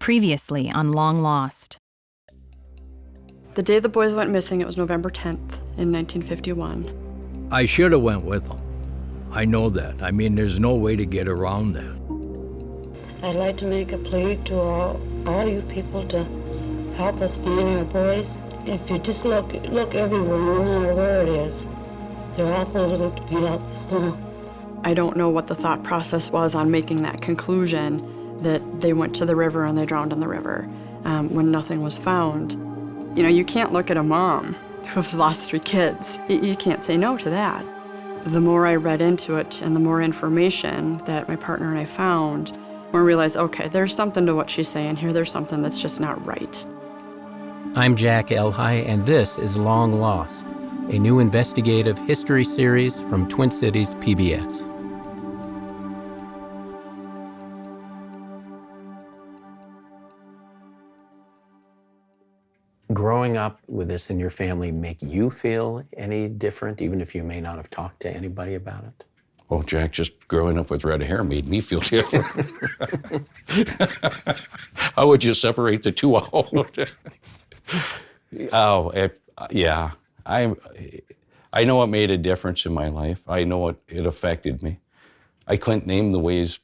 Previously on Long Lost. The day the boys went missing, it was November 10th in 1951. I should have went with them. I know that. I mean, there's no way to get around that. I'd like to make a plea to all you people to help us find our boys. If you just look everywhere, no matter where it is, they're awful little to be out this long. I don't know what the thought process was on making that conclusion that they went to the river and they drowned in the river when nothing was found. You know, you can't look at a mom who's lost 3 kids. You can't say no to that. The more I read into it and the more information that my partner and I found, we realized, okay, there's something to what she's saying here. There's something that's just not right. I'm Jack Elhai, and this is Long Lost, a new investigative history series from Twin Cities PBS. Growing up with this in your family make you feel any different, even if you may not have talked to anybody about it? Oh, Jack, just growing up with red hair made me feel different. How would you separate the two out? Yeah. I know it made a difference in my life. I know it affected me. I couldn't name the ways.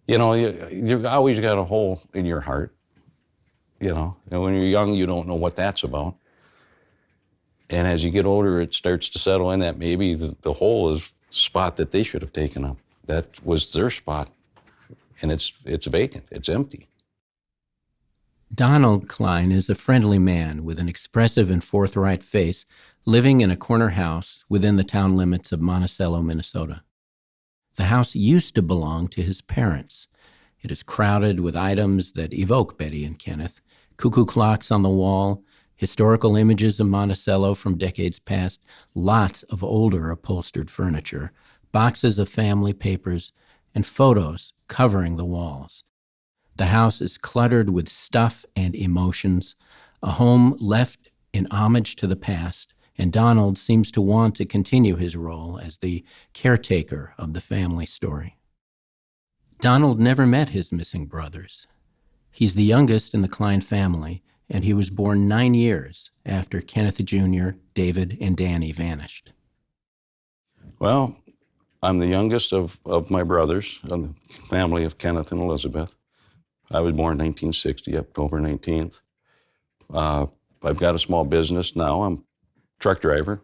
You know, you always got a hole in your heart. You know, and when you're young, you don't know what that's about. And as you get older, it starts to settle in that maybe the hole is the spot that they should have taken up. That was their spot, and it's vacant, it's empty. Donald Klein is a friendly man with an expressive and forthright face, living in a corner house within the town limits of Monticello, Minnesota. The house used to belong to his parents. It is crowded with items that evoke Betty and Kenneth: cuckoo clocks on the wall, historical images of Monticello from decades past, lots of older upholstered furniture, boxes of family papers, and photos covering the walls. The house is cluttered with stuff and emotions, a home left in homage to the past, and Donald seems to want to continue his role as the caretaker of the family story. Donald never met his missing brothers. He's the youngest in the Klein family, and he was born 9 years after Kenneth Jr., David, and Danny vanished. Well, I'm the youngest of my brothers, of the family of Kenneth and Elizabeth. I was born 1960, October 19th. I've got a small business now. I'm a truck driver.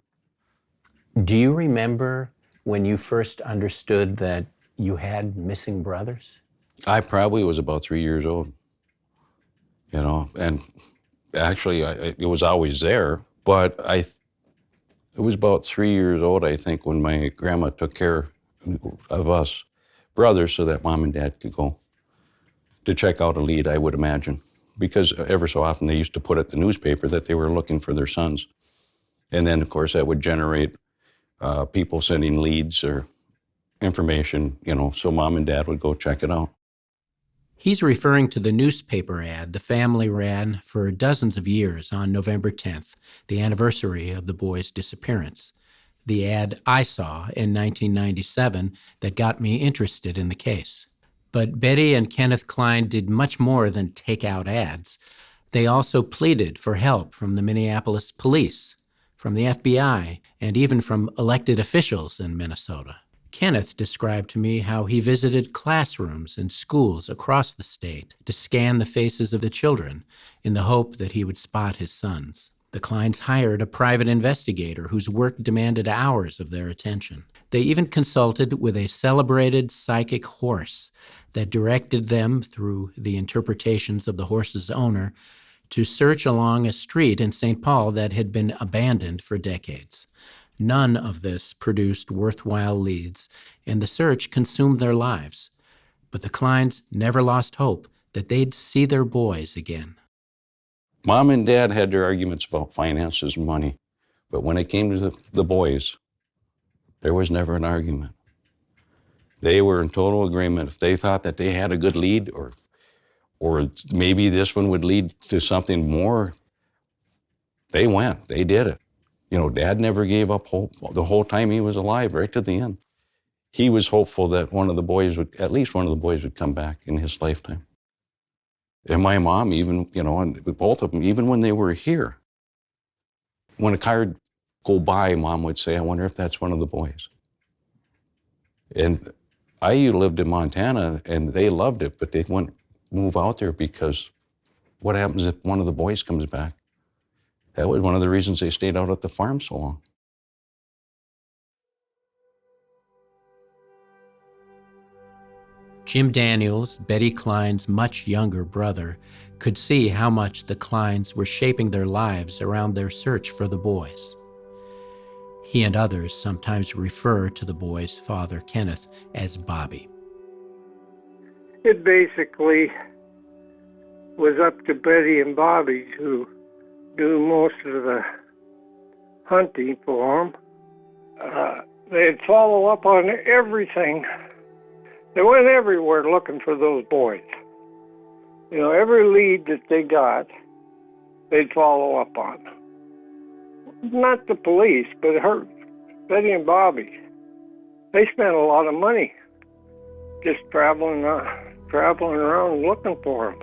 Do you remember when you first understood that you had missing brothers? I probably was about 3 years old, you know, and actually it was always there, but it was about 3 years old, I think, when my grandma took care of us brothers so that Mom and Dad could go to check out a lead, I would imagine, because ever so often they used to put it in the newspaper that they were looking for their sons. And then, of course, that would generate people sending leads or information, you know, so Mom and Dad would go check it out. He's referring to the newspaper ad the family ran for dozens of years on November 10th, the anniversary of the boys' disappearance. The ad I saw in 1997 that got me interested in the case. But Betty and Kenneth Klein did much more than take out ads. They also pleaded for help from the Minneapolis police, from the FBI, and even from elected officials in Minnesota. Kenneth described to me how he visited classrooms and schools across the state to scan the faces of the children in the hope that he would spot his sons. The Kleins hired a private investigator whose work demanded hours of their attention. They even consulted with a celebrated psychic horse that directed them, through the interpretations of the horse's owner, to search along a street in St. Paul that had been abandoned for decades. None of this produced worthwhile leads, and the search consumed their lives. But the Kleins never lost hope that they'd see their boys again. Mom and Dad had their arguments about finances and money, but when it came to the boys, there was never an argument. They were in total agreement. If they thought that they had a good lead, or maybe this one would lead to something more, they went, they did it. You know, Dad never gave up hope the whole time he was alive, right to the end. He was hopeful that at least one of the boys would come back in his lifetime. And my mom, even, and with both of them, even when they were here, when a car would go by, Mom would say, I wonder if that's one of the boys. And I lived in Montana, and they loved it, but they wouldn't move out there because what happens if one of the boys comes back? That was one of the reasons they stayed out at the farm so long. Jim Daniels, Betty Klein's much younger brother, could see how much the Kleins were shaping their lives around their search for the boys. He and others sometimes refer to the boy's father, Kenneth, as Bobby. It basically was up to Betty and Bobby to do most of the hunting for them. They'd follow up on everything. They went everywhere looking for those boys. Every lead that they got, they'd follow up on. Not the police, but Betty and Bobby. They spent a lot of money just traveling around looking for them.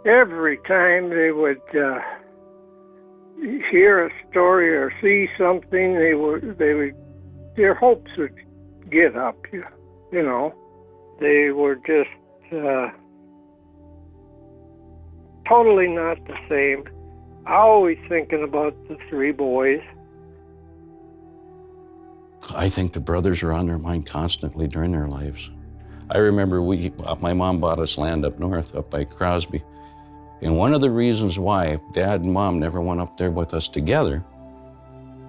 Every time they would hear a story or see something, their hopes would get up. They were just totally not the same. Always thinking about the three boys. I think the brothers are on their mind constantly during their lives. I remember my mom bought us land up north, up by Crosby. And one of the reasons why Dad and Mom never went up there with us together,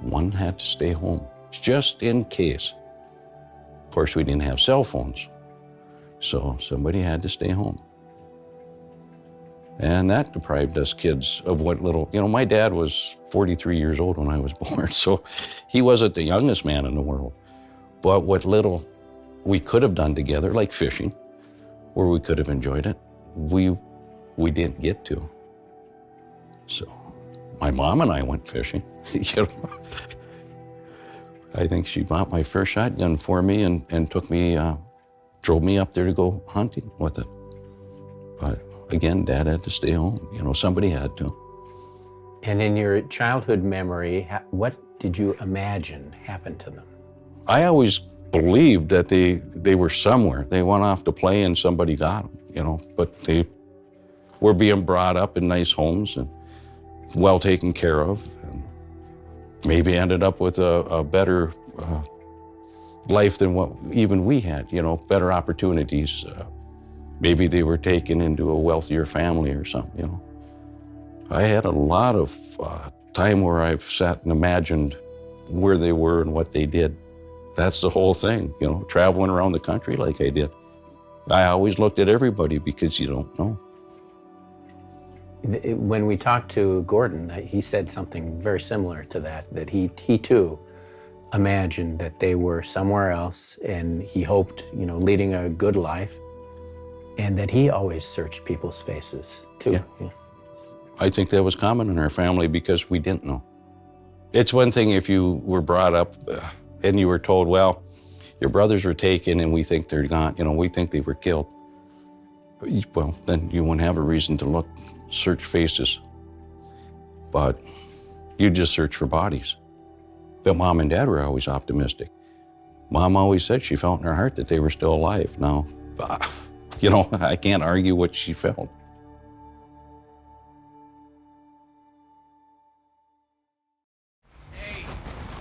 one had to stay home, just in case. Of course, we didn't have cell phones, so somebody had to stay home. And that deprived us kids of what little, my dad was 43 years old when I was born, so he wasn't the youngest man in the world. But what little we could have done together, like fishing, where we could have enjoyed it, we didn't get to. So my mom and I went fishing. I think she bought my first shotgun for me and took me, drove me up there to go hunting with it. But again, Dad had to stay home. Somebody had to. And in your childhood memory, what did you imagine happened to them? I always believed that they were somewhere. They went off to play and somebody got them, but they were being brought up in nice homes and well taken care of, and maybe ended up with a better life than what even we had, better opportunities. Maybe they were taken into a wealthier family or something, I had a lot of time where I've sat and imagined where they were and what they did. That's the whole thing, traveling around the country like I did. I always looked at everybody because you don't know. When we talked to Gordon, he said something very similar to that he too imagined that they were somewhere else, and he hoped, leading a good life, and that he always searched people's faces too. Yeah. I think that was common in our family because we didn't know. It's one thing if you were brought up and you were told, well, your brothers were taken and we think they're gone, we think they were killed. Well, then you wouldn't have a reason to search faces. But you just search for bodies. But Mom and Dad were always optimistic. Mom always said she felt in her heart that they were still alive. Now, I can't argue what she felt.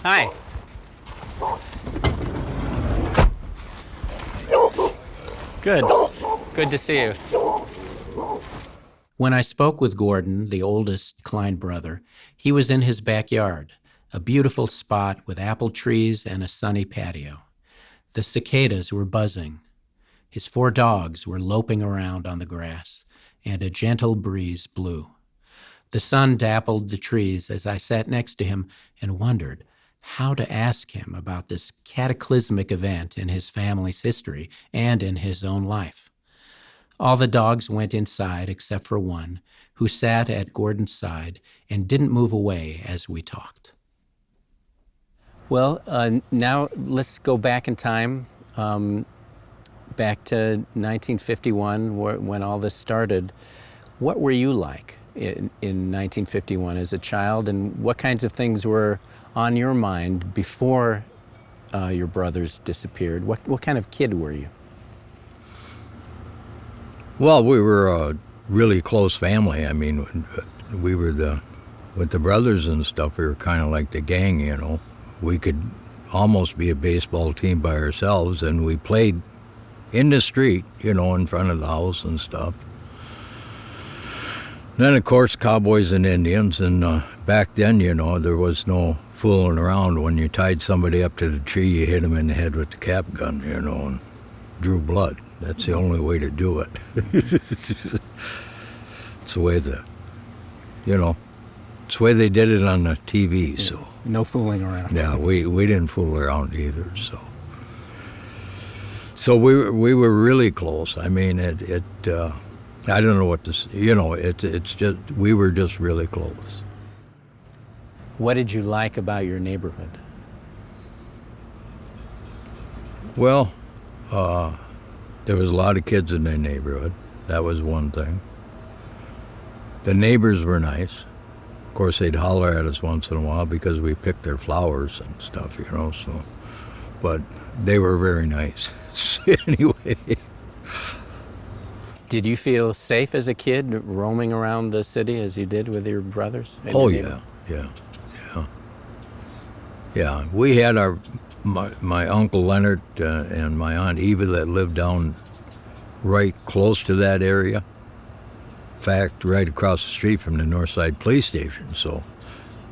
Hi. Good. Good to see you. When I spoke with Gordon, the oldest Klein brother, he was in his backyard, a beautiful spot with apple trees and a sunny patio. The cicadas were buzzing. His 4 dogs were loping around on the grass, and a gentle breeze blew. The sun dappled the trees as I sat next to him and wondered how to ask him about this cataclysmic event in his family's history and in his own life. All the dogs went inside except for one, who sat at Gordon's side and didn't move away as we talked. Well, now let's go back in time back to 1951, when all this started. What were you like in 1951 as a child, and what kinds of things were on your mind before your brothers disappeared? What kind of kid were you? Well, we were a really close family. I mean, we were with the brothers and stuff, we were kind of like the gang, you know. We could almost be a baseball team by ourselves, and we played in the street, you know, in front of the house and stuff. Then, of course, cowboys and Indians, and back then, you know, there was no fooling around. When you tied somebody up to the tree, you hit them in the head with the cap gun, you know, and drew blood. That's the only way to do it. It's the way it's the way they did it on the TV, so. No fooling around. Yeah, we didn't fool around either, so. So we were really close. I mean, I don't know what to say, you know, it's just, we were just really close. What did you like about your neighborhood? Well, there was a lot of kids in the neighborhood. That was one thing. The neighbors were nice. Of course, they'd holler at us once in a while because we picked their flowers and stuff, you know, so. But they were very nice. Anyway. Did you feel safe as a kid roaming around the city as you did with your brothers? Oh, yeah. Yeah, we had my Uncle Leonard and my Aunt Eva that lived down right close to that area. In fact, right across the street from the Northside Police Station. So,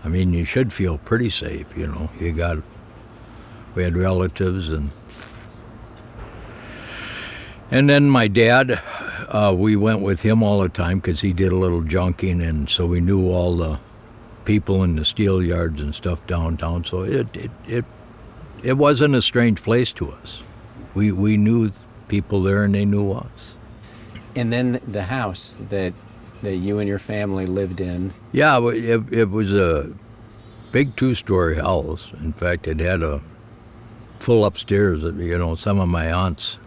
I mean, you should feel pretty safe, you know. We had relatives, and then my dad, we went with him all the time because he did a little junking, and so we knew all the people in the steel yards and stuff downtown. So it wasn't a strange place to us. We knew people there, and they knew us. And then the house that you and your family lived in. Yeah, it was a big 2-story house. In fact, it had a full upstairs. You know, some of my aunts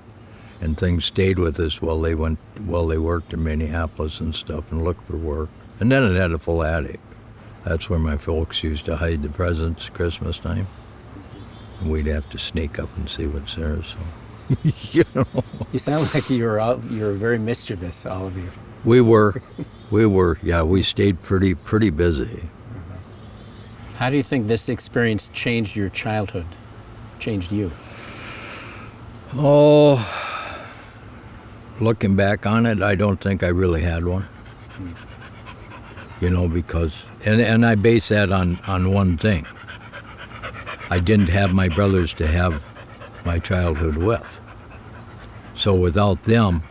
and things stayed with us while they worked in Minneapolis and stuff and looked for work. And then it had a full attic. That's where my folks used to hide the presents Christmas time. And we'd have to sneak up and see what's there. So. You know. You sound like you're very mischievous, all of you. We were. Yeah, we stayed pretty busy. How do you think this experience changed your childhood, changed you? Oh, looking back on it, I don't think I really had one. You know, because, and I base that on one thing. I didn't have my brothers to have my childhood with. So without them,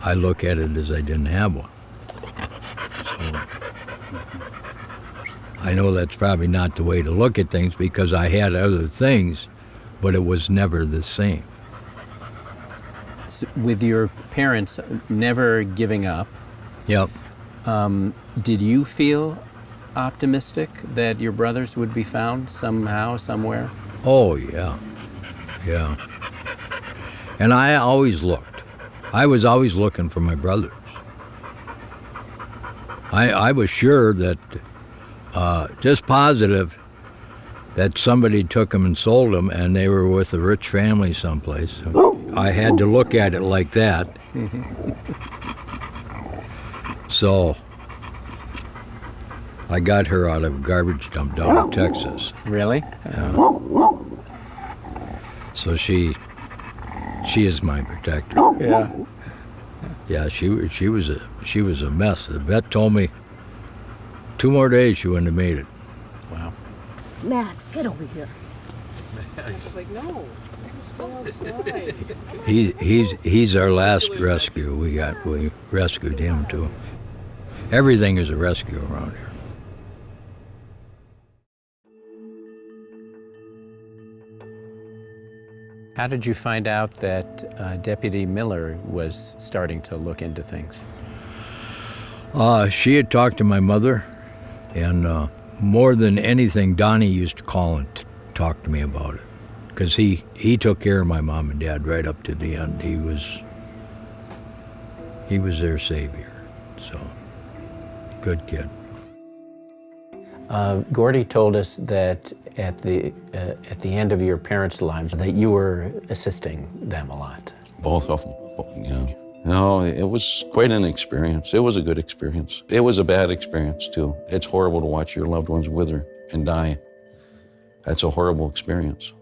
I look at it as I didn't have one. So I know that's probably not the way to look at things because I had other things, but it was never the same. So with your parents never giving up, Yep. did you feel optimistic that your brothers would be found somehow, somewhere? Oh, yeah. Yeah. And I always looked. I was always looking for my brothers. I was sure that, just positive, that somebody took them and sold them and they were with a rich family someplace. I had to look at it like that. So I got her out of a garbage dump down in Texas. Really? Yeah. So she is my protector. Yeah. Yeah, she was a mess. The vet told me 2 more days she wouldn't have made it. Wow. Max, get over here. I was like, no, stay outside. He's our last rescue. We rescued him too. Everything is a rescue around here. How did you find out that Deputy Miller was starting to look into things? She had talked to my mother, and more than anything, Donnie used to call and talk to me about it. because he took care of my mom and dad right up to the end. He was their savior. So, good kid. Gordy told us that at the end of your parents' lives that you were assisting them a lot. Both of them, yeah. No, it was quite an experience. It was a good experience. It was a bad experience, too. It's horrible to watch your loved ones wither and die. That's a horrible experience.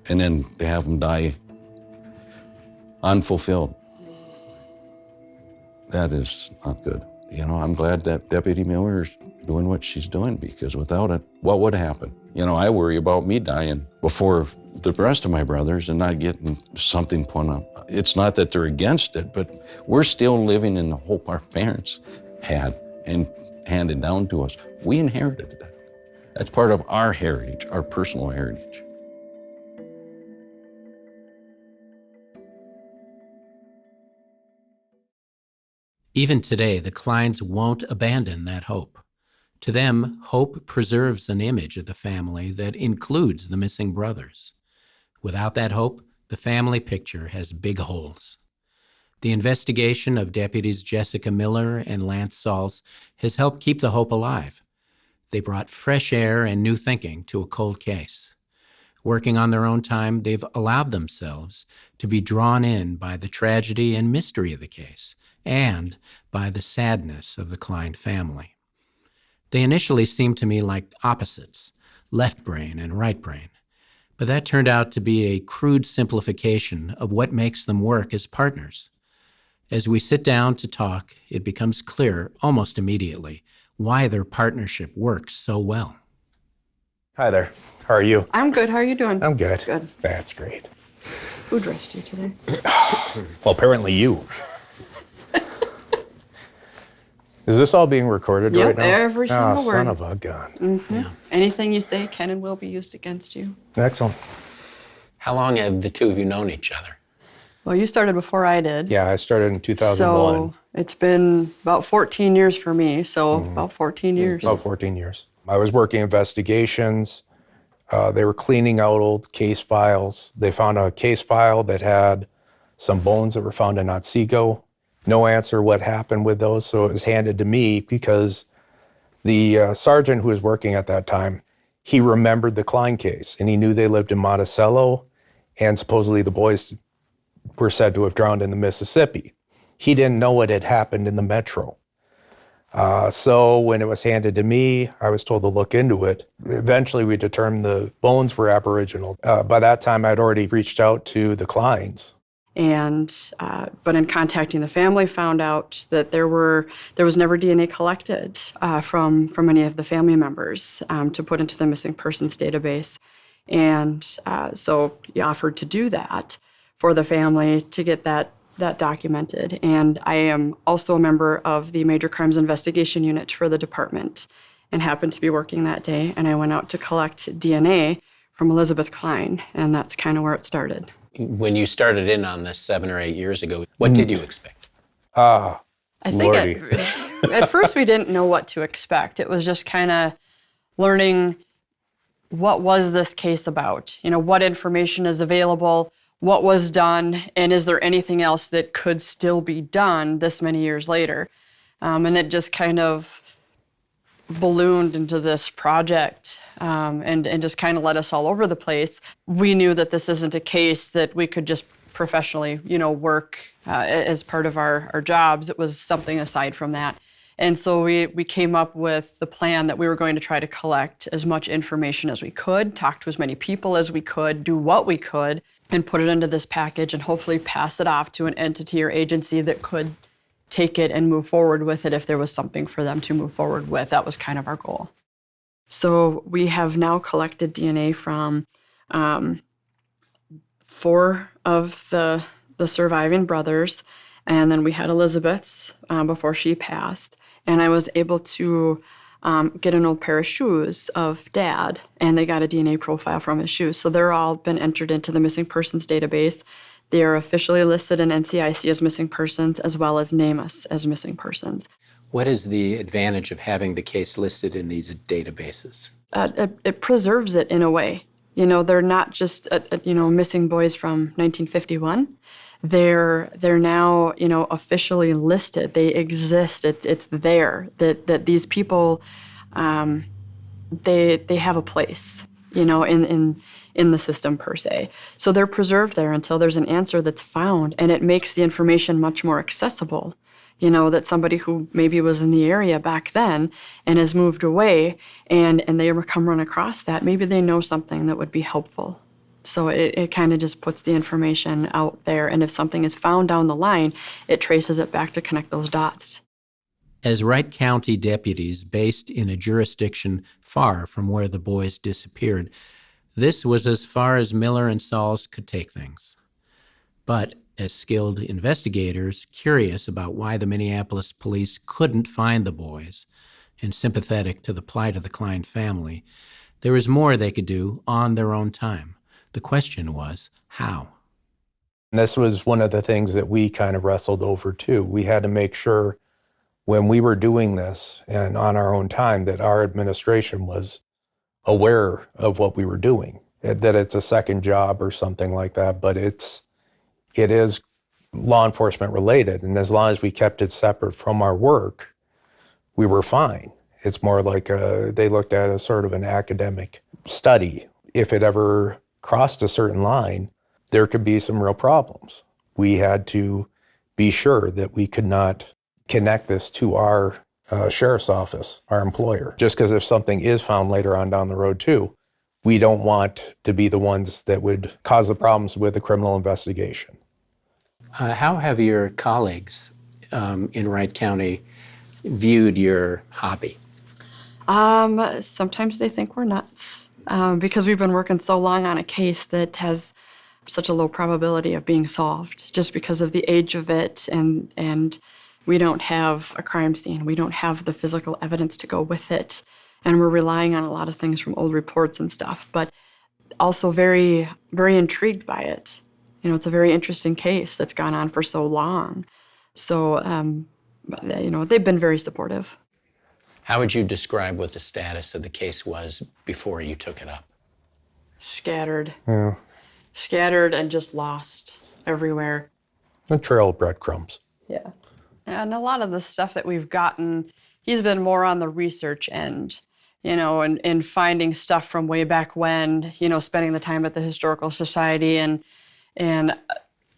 And then to have them die unfulfilled. That is not good. You know, I'm glad that Deputy Miller is doing what she's doing, because without it, what would happen? You know, I worry about me dying before the rest of my brothers and not getting something put on. It's not that they're against it, but we're still living in the hope our parents had and handed down to us. We inherited that. That's part of our heritage, our personal heritage. Even today, the Kleins won't abandon that hope. To them, hope preserves an image of the family that includes the missing brothers. Without that hope, the family picture has big holes. The investigation of Deputies Jessica Miller and Lance Saltz has helped keep the hope alive. They brought fresh air and new thinking to a cold case. Working on their own time, they've allowed themselves to be drawn in by the tragedy and mystery of the case, and by the sadness of the Klein family. They initially seemed to me like opposites, left brain and right brain, but that turned out to be a crude simplification of what makes them work as partners. As we sit down to talk, it becomes clear almost immediately why their partnership works so well. Hi there. How are you? I'm good. How are you doing? I'm good. Good. That's great. Who dressed you today? Well, apparently you. Is this all being recorded right now? Yep, every single word. Son of a gun. Mm-hmm. Yeah. Anything you say can and will be used against you. Excellent. How long have the two of you known each other? Well, you started before I did. Yeah, I started in 2001. So it's been about 14 years for me, so about 14 years. About 14 years. I was working investigations. They were cleaning out old case files. They found a case file that had some bones that were found in Otsego. No answer what happened with those, so it was handed to me because the sergeant who was working at that time, he remembered the Klein case, and he knew they lived in Monticello, and supposedly the boys were said to have drowned in the Mississippi. He didn't know what had happened in the metro. So when it was handed to me, I was told to look into it. Eventually, we determined the bones were Aboriginal. By that time, I'd already reached out to the Kleins. And but in contacting the family, found out that there was never DNA collected from any of the family members to put into the missing persons database. And so he offered to do that for the family to get that documented. And I am also a member of the Major Crimes Investigation Unit for the department and happened to be working that day. And I went out to collect DNA from Elizabeth Klein, and that's kind of where it started. When you started in on this 7 or 8 years ago, what did you expect? I think at first we didn't know what to expect. It was just kind of learning what was this case about? You know, what information is available, what was done, and is there anything else that could still be done this many years later? And it just kind of ballooned into this project and just kind of led us all over the place. We knew that this isn't a case that we could just professionally, work as part of our jobs. It was something aside from that. And so we came up with the plan that we were going to try to collect as much information as we could, talk to as many people as we could, do what we could, and put it into this package and hopefully pass it off to an entity or agency that could take it and move forward with it if there was something for them to move forward with. That was kind of our goal. So we have now collected DNA from 4 of the surviving brothers, and then we had Elizabeth's before she passed. And I was able to get an old pair of shoes of Dad, and they got a DNA profile from his shoes. So they're all been entered into the missing persons database. They are officially listed in NCIC as missing persons, as well as name us as missing persons. What is the advantage of having the case listed in these databases? It preserves it in a way. They're not just, missing boys from 1951. They're now, officially listed. They exist. It's there that these people, they have a place, in the system per se. So they're preserved there until there's an answer that's found, and it makes the information much more accessible. That somebody who maybe was in the area back then and has moved away and they come run across that, maybe they know something that would be helpful. So it kind of just puts the information out there, and if something is found down the line, it traces it back to connect those dots. As Wright County deputies based in a jurisdiction far from where the boys disappeared, this was as far as Miller and Sauls could take things. But as skilled investigators, curious about why the Minneapolis police couldn't find the boys, and sympathetic to the plight of the Klein family, there was more they could do on their own time. The question was, how? And this was one of the things that we kind of wrestled over too. We had to make sure when we were doing this and on our own time that our administration was aware of what we were doing, that it's a second job or something like that, but it is law enforcement related. And as long as we kept it separate from our work, we were fine. It's more like they looked at it as sort of an academic study. If it ever crossed a certain line, there could be some real problems. We had to be sure that we could not connect this to our sheriff's office, our employer. Just because if something is found later on down the road too, we don't want to be the ones that would cause the problems with the criminal investigation. How have your colleagues in Wright County viewed your hobby? Sometimes they think we're nuts because we've been working so long on a case that has such a low probability of being solved just because of the age of it, and we don't have a crime scene. We don't have the physical evidence to go with it. And we're relying on a lot of things from old reports and stuff, but also very, very intrigued by it. It's a very interesting case that's gone on for so long. So, they've been very supportive. How would you describe what the status of the case was before you took it up? Scattered. Yeah. Scattered and just lost everywhere. A trail of breadcrumbs. Yeah. And a lot of the stuff that we've gotten, he's been more on the research end, and finding stuff from way back when, spending the time at the Historical Society. And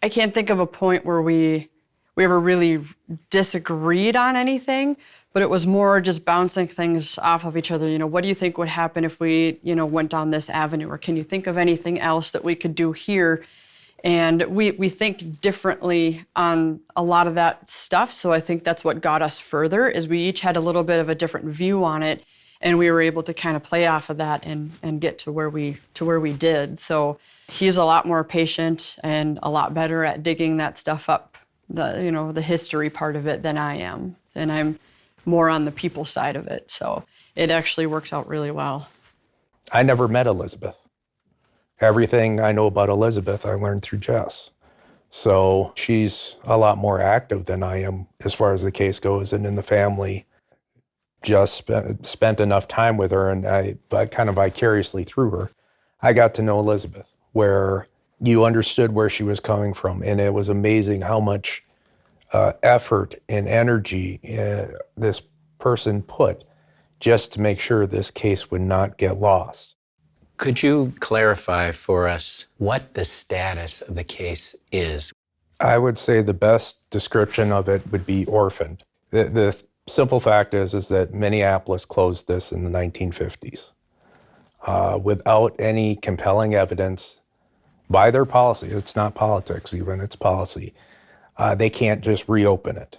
I can't think of a point where we ever really disagreed on anything, but it was more just bouncing things off of each other. What do you think would happen if we, went down this avenue? Or can you think of anything else that we could do here? And we think differently on a lot of that stuff. So I think that's what got us further, is we each had a little bit of a different view on it, and we were able to kind of play off of that and get to where we did. So he's a lot more patient and a lot better at digging that stuff up, the history part of it, than I am. And I'm more on the people side of it. So it actually works out really well. I never met Elizabeth. Everything I know about Elizabeth, I learned through Jess. So she's a lot more active than I am as far as the case goes, and in the family. Just spent enough time with her, and I kind of vicariously through her, I got to know Elizabeth, where you understood where she was coming from, and it was amazing how much effort and energy this person put just to make sure this case would not get lost. Could you clarify for us what the status of the case is? I would say the best description of it would be orphaned. The simple fact is that Minneapolis closed this in the 1950s without any compelling evidence by their policy. It's not politics even, it's policy. They can't just reopen it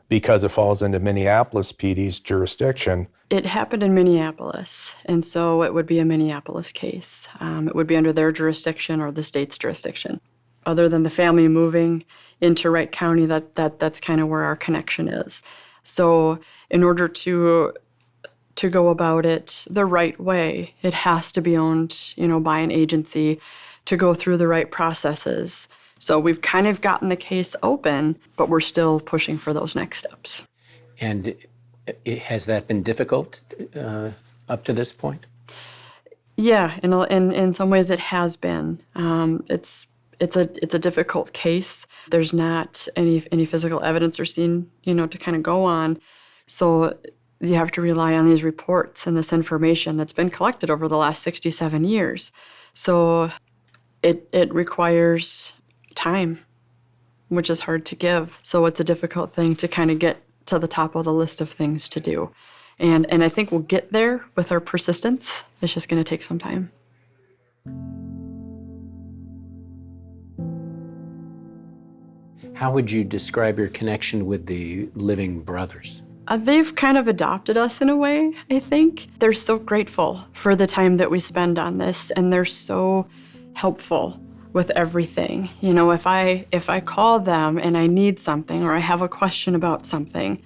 because it falls into Minneapolis PD's jurisdiction. It happened in Minneapolis, and so it would be a Minneapolis case. It would be under their jurisdiction or the state's jurisdiction. Other than the family moving into Wright County, that's kind of where our connection is. So in order to go about it the right way, it has to be owned, by an agency to go through the right processes. So we've kind of gotten the case open, but we're still pushing for those next steps. And has that been difficult up to this point? Yeah, in some ways it has been. It's a difficult case. There's not any physical evidence or scene, to kind of go on. So you have to rely on these reports and this information that's been collected over the last 67 years. So it requires time, which is hard to give. So it's a difficult thing to kind of get to the top of the list of things to do. And I think we'll get there with our persistence. It's just going to take some time. How would you describe your connection with the living brothers? They've kind of adopted us in a way, I think. They're so grateful for the time that we spend on this, and they're so helpful with everything. If I call them and I need something or I have a question about something,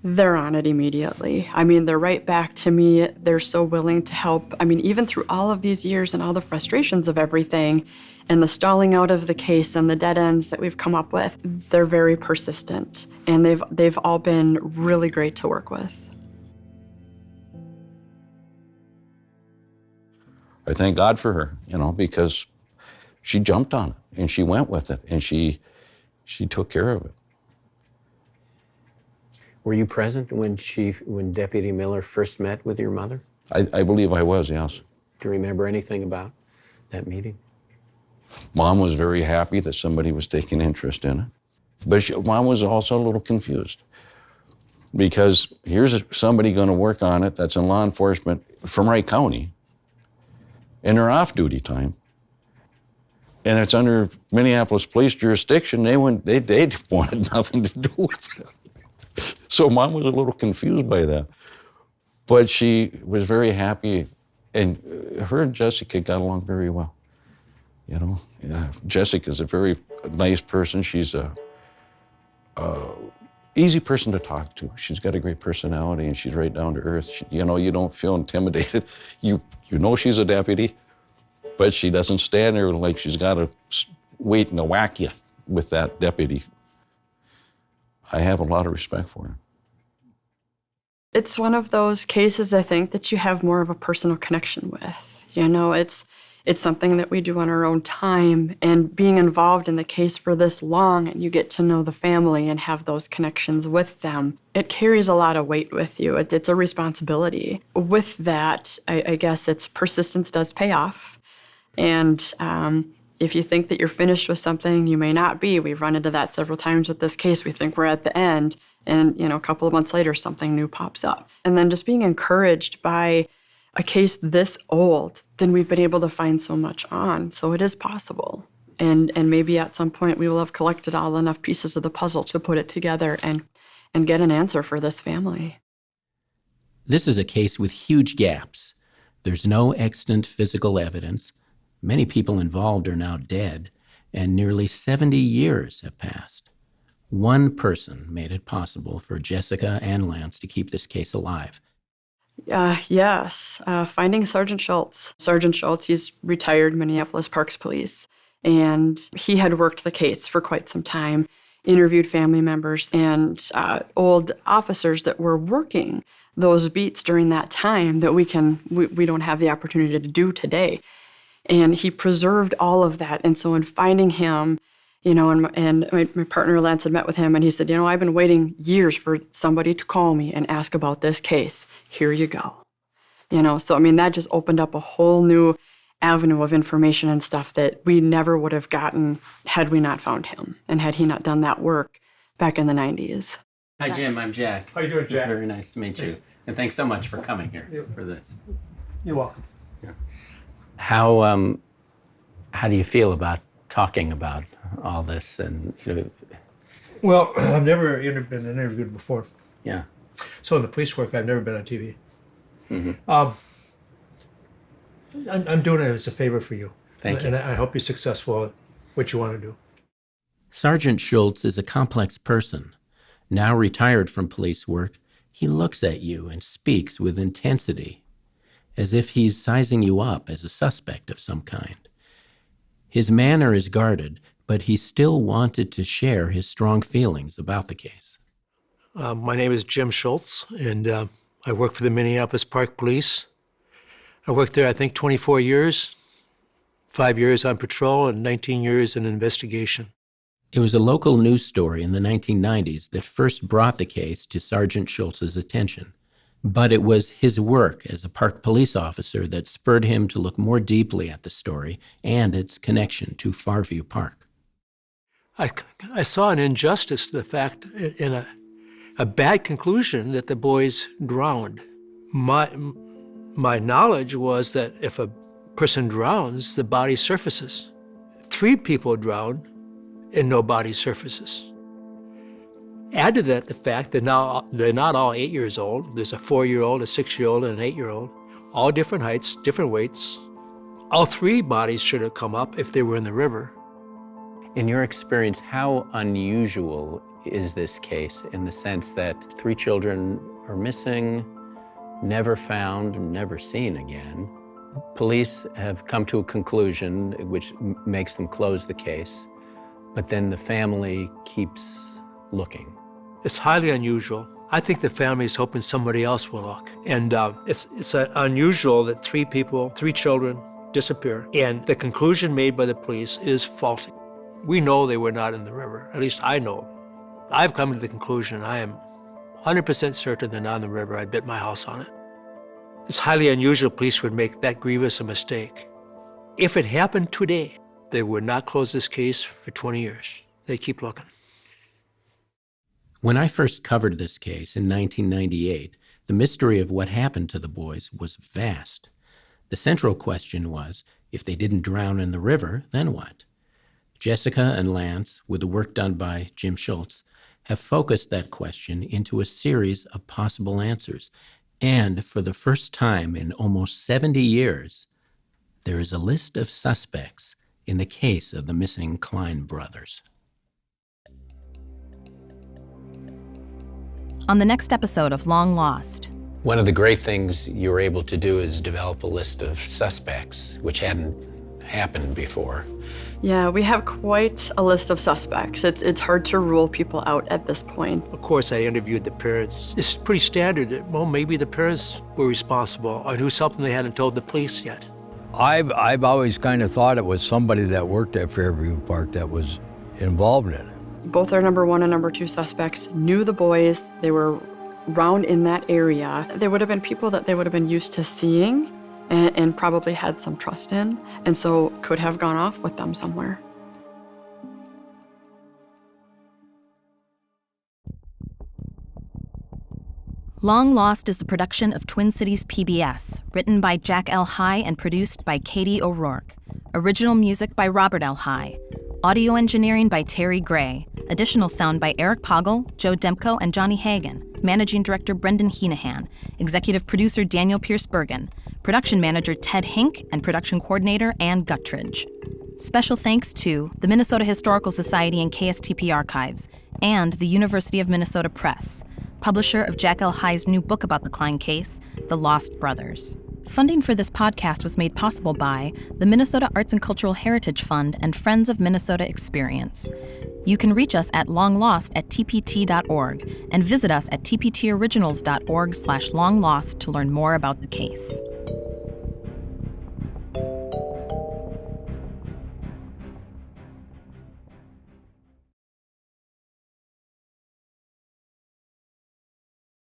they're on it immediately. They're right back to me. They're so willing to help. Even through all of these years and all the frustrations of everything and the stalling out of the case and the dead ends that we've come up with, they're very persistent. And they've all been really great to work with. I thank God for her, because she jumped on it and she went with it and she took care of it. Were you present when Deputy Miller first met with your mother? I believe I was, yes. Do you remember anything about that meeting? Mom was very happy that somebody was taking interest in it. But Mom was also a little confused because here's somebody going to work on it that's in law enforcement from Wright County in their off-duty time. And it's under Minneapolis police jurisdiction. They wanted nothing to do with it. So Mom was a little confused by that. But she was very happy, and her and Jessica got along very well. Jessica's a very nice person. She's a easy person to talk to. She's got a great personality, and she's right down to earth. You don't feel intimidated. You know she's a deputy, but she doesn't stand there like she's got to wait and whack you with that deputy. I have a lot of respect for her. It's one of those cases, I think, that you have more of a personal connection with. It's something that we do on our own time, and being involved in the case for this long, and you get to know the family and have those connections with them, it carries a lot of weight with you. It's a responsibility. With that, I guess it's persistence does pay off. And if you think that you're finished with something, you may not be. We've run into that several times with this case. We think we're at the end, and a couple of months later, something new pops up. And then just being encouraged by a case this old, then we've been able to find so much on. So it is possible. And maybe at some point we will have collected all enough pieces of the puzzle to put it together and get an answer for this family. This is a case with huge gaps. There's no extant physical evidence. Many people involved are now dead, and nearly 70 years have passed. One person made it possible for Jessica and Lance to keep this case alive. Yes, finding Sergeant Schultz. Sergeant Schultz, he's retired Minneapolis Parks Police, and he had worked the case for quite some time, interviewed family members and old officers that were working those beats during that time that we don't have the opportunity to do today. And he preserved all of that. And so in finding him, and my partner Lance had met with him, and he said, I've been waiting years for somebody to call me and ask about this case. Here you go. So that just opened up a whole new avenue of information and stuff that we never would have gotten had we not found him and had he not done that work back in the 90s. Hi, Jim. I'm Jack. How you doing, Jack? Very nice to meet you. And thanks so much for coming here for this. You're welcome. Yeah. How do you feel about talking about all this? And Well, I've never been interviewed before. Yeah. So in the police work, I've never been on TV. Mm-hmm. I'm doing it as a favor for you. Thank you. And I hope you're successful at what you want to do. Sergeant Schultz is a complex person. Now retired from police work, he looks at you and speaks with intensity, as if he's sizing you up as a suspect of some kind. His manner is guarded, but he still wanted to share his strong feelings about the case. My name is Jim Schultz, and I work for the Minneapolis Park Police. I worked there, I think, 24 years, 5 years on patrol and 19 years in investigation. It was a local news story in the 1990s that first brought the case to Sergeant Schultz's attention. But it was his work as a park police officer that spurred him to look more deeply at the story and its connection to Farview Park. I saw an injustice to the fact, in a bad conclusion, that the boys drowned. My knowledge was that if a person drowns, the body surfaces. 3 people drowned and no body surfaces. Add to that the fact that now they're not all 8 years old. There's a 4-year-old, a 6-year-old, and an 8-year-old, all different heights, different weights. All 3 bodies should have come up if they were in the river. In your experience, how unusual is this case in the sense that 3 children are missing, never found, never seen again? Police have come to a conclusion which makes them close the case, but then the family keeps looking. It's highly unusual. I think the family is hoping somebody else will look. And it's unusual that 3 people, 3 children disappear, and the conclusion made by the police is faulty. We know they were not in the river. At least I know. I've come to the conclusion, I am 100% certain they're not in the river. I'd bet my house on it. It's highly unusual police would make that grievous a mistake. If it happened today, they would not close this case for 20 years. They keep looking. When I first covered this case in 1998, the mystery of what happened to the boys was vast. The central question was, if they didn't drown in the river, then what? Jessica and Lance, with the work done by Jim Schultz, have focused that question into a series of possible answers. And for the first time in almost 70 years, there is a list of suspects in the case of the missing Klein brothers. On the next episode of Long Lost. One of the great things you were able to do is develop a list of suspects, which hadn't happened before. Yeah, we have quite a list of suspects. It's hard to rule people out at this point. Of course, I interviewed the parents. It's pretty standard that, well, maybe the parents were responsible or knew something they hadn't told the police yet. I've always kind of thought it was somebody that worked at Fairview Park that was involved in it. Both our number 1 and number 2 suspects knew the boys. They were around in that area. They would have been people that they would have been used to seeing and probably had some trust in, and so could have gone off with them somewhere. Long Lost is a production of Twin Cities PBS, written by Jack L. High and produced by Katie O'Rourke. Original music by Robert L. High. Audio engineering by Terry Gray. Additional sound by Eric Poggle, Joe Demko, and Johnny Hagan. Managing Director Brendan Heenahan. Executive Producer Daniel Pierce Bergen. Production Manager Ted Hink, and Production Coordinator Ann Guttridge. Special thanks to the Minnesota Historical Society and KSTP Archives, and the University of Minnesota Press, publisher of Jack L. High's new book about the Klein case, The Lost Brothers. Funding for this podcast was made possible by the Minnesota Arts and Cultural Heritage Fund and Friends of Minnesota Experience. You can reach us at longlost@tpt.org and visit us at tptoriginals.org/longlost to learn more about the case.